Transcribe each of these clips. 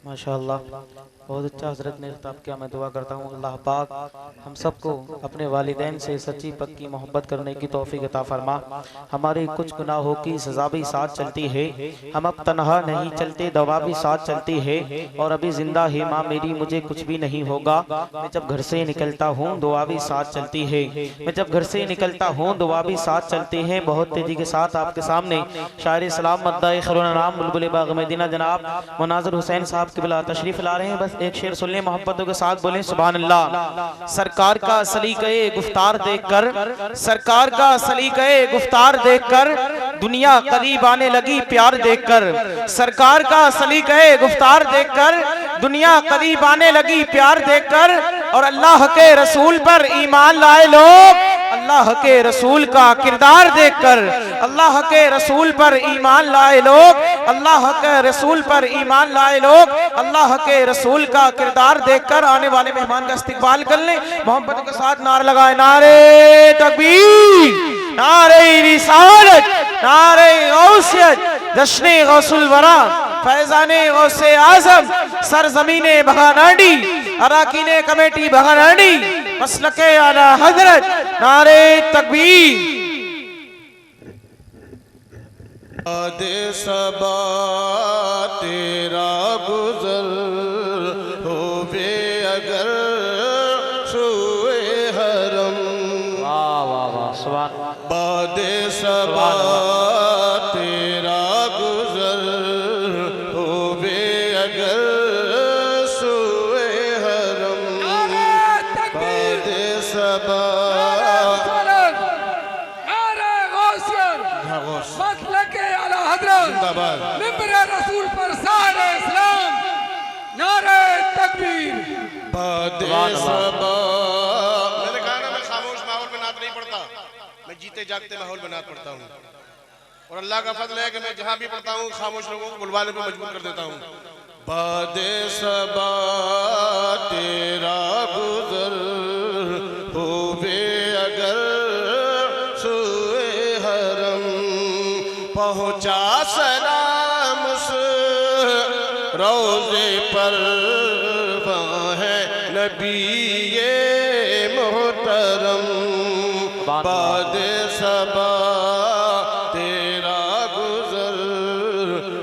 माशाअल्लाह, बहुत अच्छा हज़रत ने खिताब किया। मैं दुआ करता हूँ अल्लाह पाक हम सबको अपने वालिदैन से सच्ची पक्की मोहब्बत करने की तौफीक अता फरमा। हमारे कुछ गुनाहों की सज़ा भी साथ चलती है, हम अब तनहा नहीं चलते, दवा भी साथ चलती है। और अभी जिंदा है माँ मेरी, मुझे कुछ भी नहीं होगा। मैं जब घर से निकलता हूँ दुआ भी साथ चलती है, मैं जब घर से निकलता हूँ दुआ भी साथ चलती है। बहुत तेजी के साथ आपके सामने शायर सलाम मद्दाए खैरुन्नाम बुलबुल बाग़ मदीना जनाब मुनाज़िर हुसैन साहब क़िबला तशरीफ ला रहे हैं। बस एक शेर सुन लें मोहब्बतों के साथ, बोलें सुभान अल्लाह। सरकार का सलीक़े गुफ्तार देखकर, सरकार का सलीक़े गुफ्तार देखकर दुनिया करीब आने लगी प्यार देखकर। सरकार का सलीक़े गुफ्तार देखकर दुनिया करीब आने लगी प्यार देखकर। और अल्लाह के रसूल पर ईमान लाए लोग अल्लाह के रसूल का किरदार देखकर, अल्लाह के रसूल पर ईमान लाए लोग, अल्लाह के रसूल पर ईमान लाए लोग, अल्लाह के रसूल का किरदार देखकर। आने वाले मेहमान का इस्तकबाल कर लें मोहब्बत के साथ। नारा लगाए, नारे तकबीर, नारे रिसालत, नारे गौसियत, जश्ने गौसुल वरा, फैजाने गौसे आजम, सरजमीने भगानाडी, अराकीने कमेटी भगानाडी, मसलके आला हजरत, नारे तकबीर। सबा तेरा गुजर होवे अगर सुए हरम। वाह वाह वाह, सुभान। बादे सबा तेरा गुजर होवे अगर सुए हरम। बादे सबा मिंबर रसूल पर सारे इस्लाम, नारे तकबीर। मैंने कहा ना, मैं खामोश माहौल में नात नहीं पढ़ता, मैं जीते जागते माहौल में नात पढ़ता हूँ। और अल्लाह का फजल है कि मैं जहाँ भी पढ़ता हूँ खामोश लोगों को बुलवाने पर मजबूर कर देता हूँ। बादे सबा तेरा गुजर होवे अगर सुए हरम। पहुँचा सलाम रोज़े पर वहाँ है नबी ये मोहतरम। बादे सबा तेरा गुजर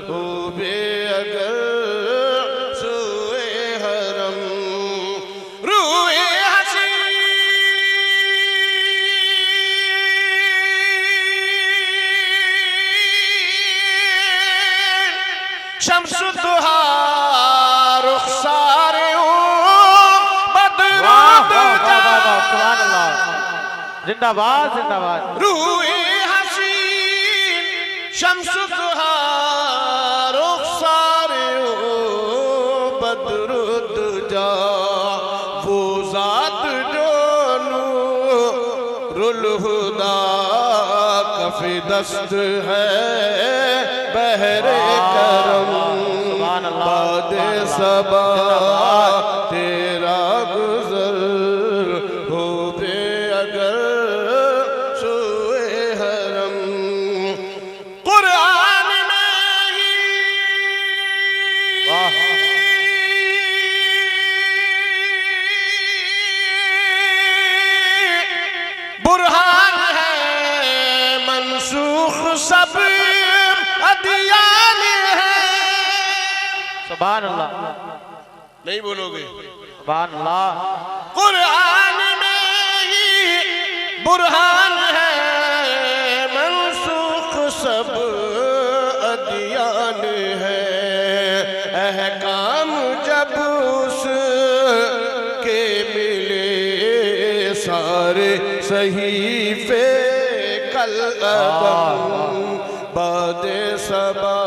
होवे अगर सुए हरम। रूए हसीन शम्सु दुहा रुखसार जिंदाबाद जिंदाबाद। रूए हसीन शम्सु दुहा रुखसार बदरुद्दुजा। वो ज़ात जो नूरुल हुदा कफ़ी दस्त है बहरे करम। बादे सबा तेरा गुजर होवे अगर सुए हरम। कुरान में ही बुरहान है, मंसूख सब अदियान है। सुभान अल्लाह, नहीं बोलोगे? सुभान अल्लाह। कुरान में ही बुरहान है, मनसूख सब अदियान है। अहकाम जब उसके मिले सारे सहीफे कल अदम। बादे सबा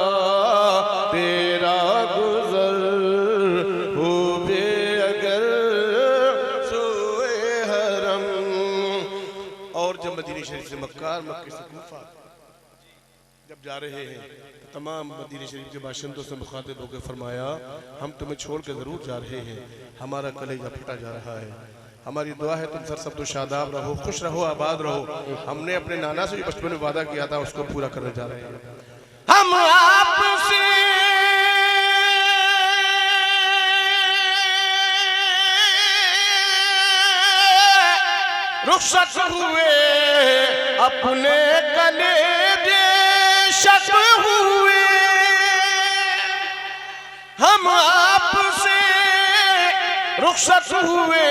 तेरा गुजर होवे अगर सोए हरम। और जब मदीने शरीफ से मक्का, मक्के से कूफा, जब जब जा रहे हैं तो तमाम मदीने शरीफ के बाशिंदों से मुखातिब होकर फरमाया, हम तुम्हें छोड़ के ज़रूर जा रहे हैं, हमारा कलेजा फटा जा रहा है, हमारी दुआ है तुम सर सब तो शादाब रहो, खुश रहो, आबाद रहो। हमने अपने नाना से बचपन में वादा किया था, उसको पूरा करने जा रहे हैं। हम आपसे रुखसत हुए, अपने कलेजे शक हुए, हम आपसे रुखसत हुए,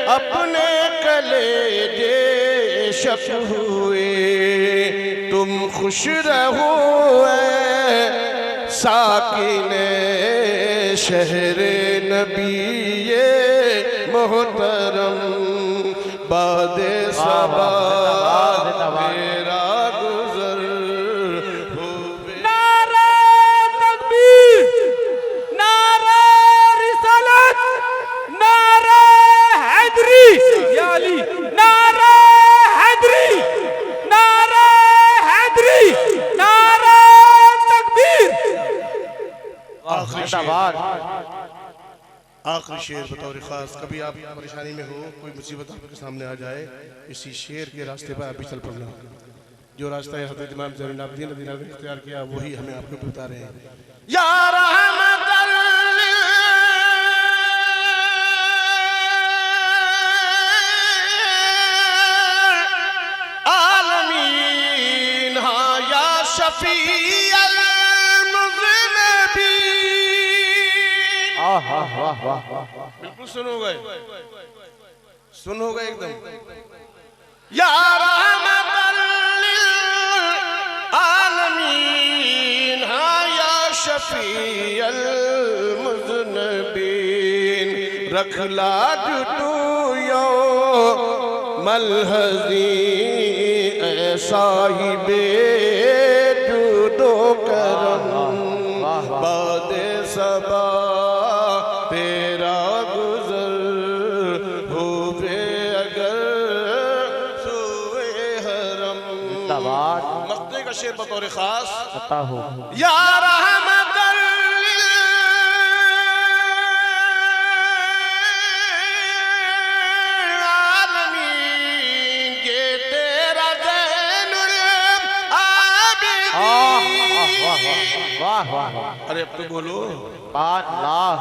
अपने कलेजे शक हुए। तुम खुश रहो साकिने शहरे नबी मोहतरम, बादे सबा मेरा गुजर हुए। नारे तकबीर, नारे रिसालत, नारे हैदरी, या अली, नारे हैदरी, नारे हैदरी, नारे तकबीर। आखिरी शेर बतौर खास, कभी आप परेशानी में हो, कोई मुसीबत आपके सामने आ जाए, इसी शेर के रास्ते पर आप भी चल पड़ना। जो रास्ता हज़रत इमाम ज़ैनुल आबिदीन ने इख्तियार किया, वही हमें आपको बता रहे हैं। या रहमतल आलमीन, हाँ या शफीअल मुज़निबीन। बिल्कुल सुन हो गए एकदम। या रहमतल आलमीन, हाँ या शफीअल मुज़निबीन, रख लाज तू यौमल हज़ीन, ऐ साहिबे जुदो करम, बादे सबा तेरा गुजर होवे अगर सोए हरम। मक्ते का शेर बतौर खास अता हो। या रहमतल आलमीन, ये तेरा ज़ैनुल आबिदीन। वाह वाह, अरे अब तो बोलो। अल्लाह।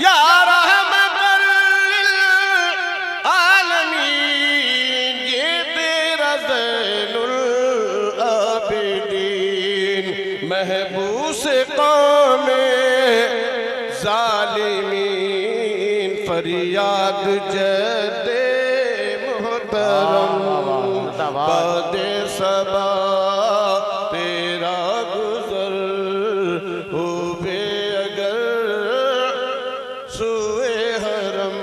या रहमतल आलमीन, ये तेरा ज़ैनुल आबिदीन, महबूस कौमे ज़ालिमीन, फरियाद जदे मोहतरम, बादे सबा तेरा गुजर होवे अगर सोए हरम।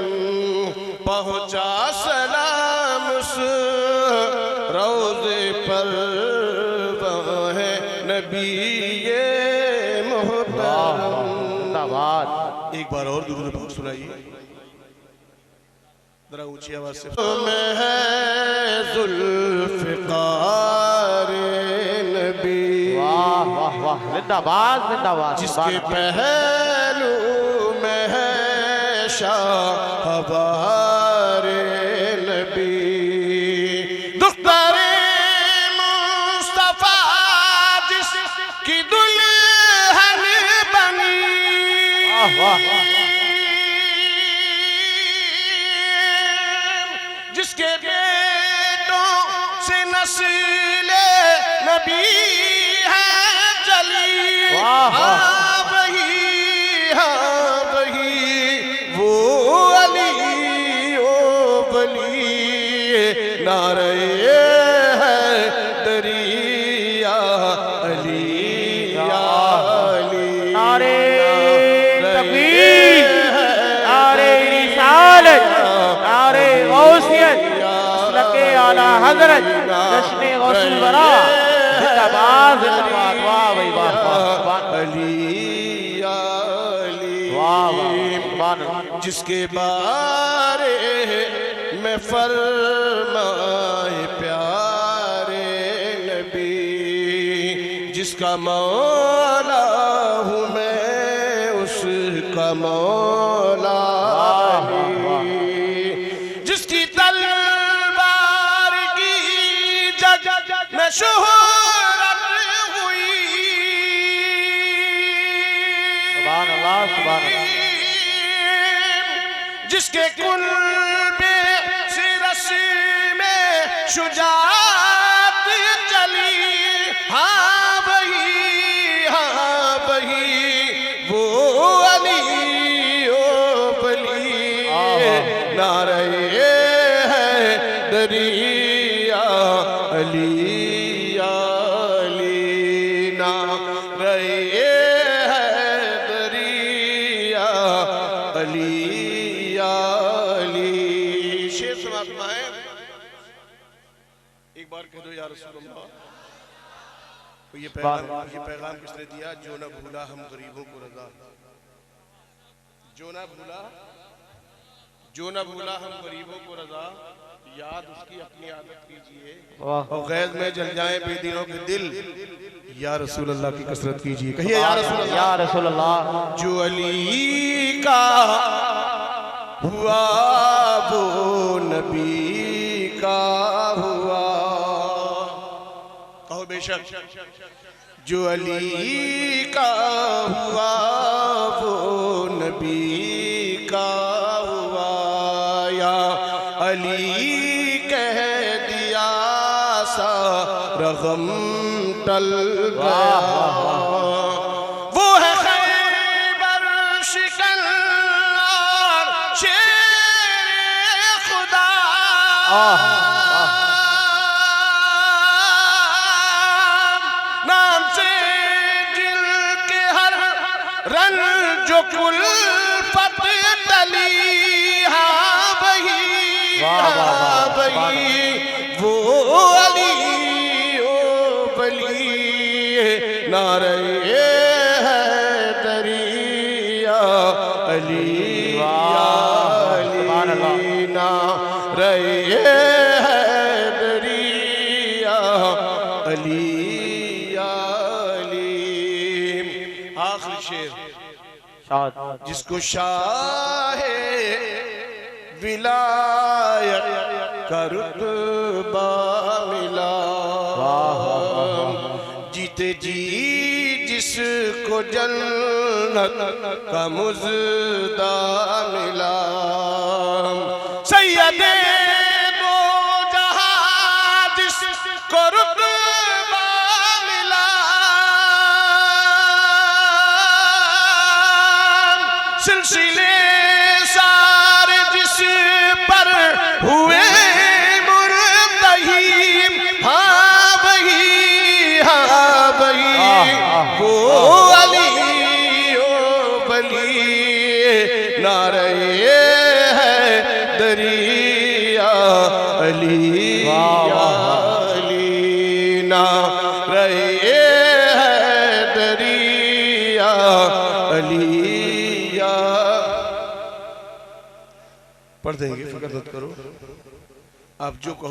पहुँचा सलाम उस रोज़े पर, वहाँ है नबी ये मोहतरम। एक बार और दुरूद पाक सुनाइए जरा ऊंची आवाज से। मैं है ज़ुल्फ़िकार नबी, वाह वाह वाह, जिंदाबाद जिंदाबाद। जिसके पहलू में है शाहबार नबी, दुख्तारे मुस्तफा जिसकी दुल्हन बनी, जिसके बेटों से नस्ल नबी है चली, हाँ वही वो अली ओ बली, नारे है दरिया अली या अली, नारे तकबीर, नारे रिसालत, नारे गौसियत, लके आला हजरत, जश्ने गौसुल वरा, जिंदाबाद जिंदाबाद। वाह भाई वाह वाह, अली या अली, वाह वाह। जिसके बारे में फरमाए प्यारे नबी, जिसका मौला हूँ मैं उसका मौला जिसकी तलवार की जग में शोहरत हुई सुभान अल्लाह सुभान अल्लाह जिसके कुल में सिरस में शुजात चली हाँ वही वो अली ओ बली नारे है दरिया अली नारे है दरिया अली शेर समात्मा है। एक बार कह दो या रसूल अल्लाह। तो ये पैगाम किसने दिया? जो न भूला हम गरीबों को रजा, जो न भूला हम गरीबों को रजा, याद उसकी अपनी आदत कीजिए और गैज में जल जाए बेदीनों के दिल, या रसूल अल्लाह की कसरत कीजिए। कहिए या रसूल अल्लाह। या रसूल अल्लाह। जो अली का हुआ वो नबी का हुआ, कहो बेशक। जो अली का हुआ वो नबी का हुआ, या अली कह दिया सा रगम टल गया। वो है खैबर शिकन शेर खुदा, नाम से दिल के हर रन जो कुल पत टली हाँ वही वो अली ओ बली नारे है दरिया अली नारे है दरिया अली। आखिरी शेर, जिसको शाह विलायत का रुतबा मिला, जीते जी जिसको जन्नत का मुज़दा मिला, सैयदे दो जहां जिसको रुतबा मिला, सिलसिले सारे जिस पर हुए मुर्तहिम हाँ वही वो अली ओ बली नारे है दरिया अली नारे है दरिया अली। पढ़ देंगे, फिक्र मत करो, आप जो कहो।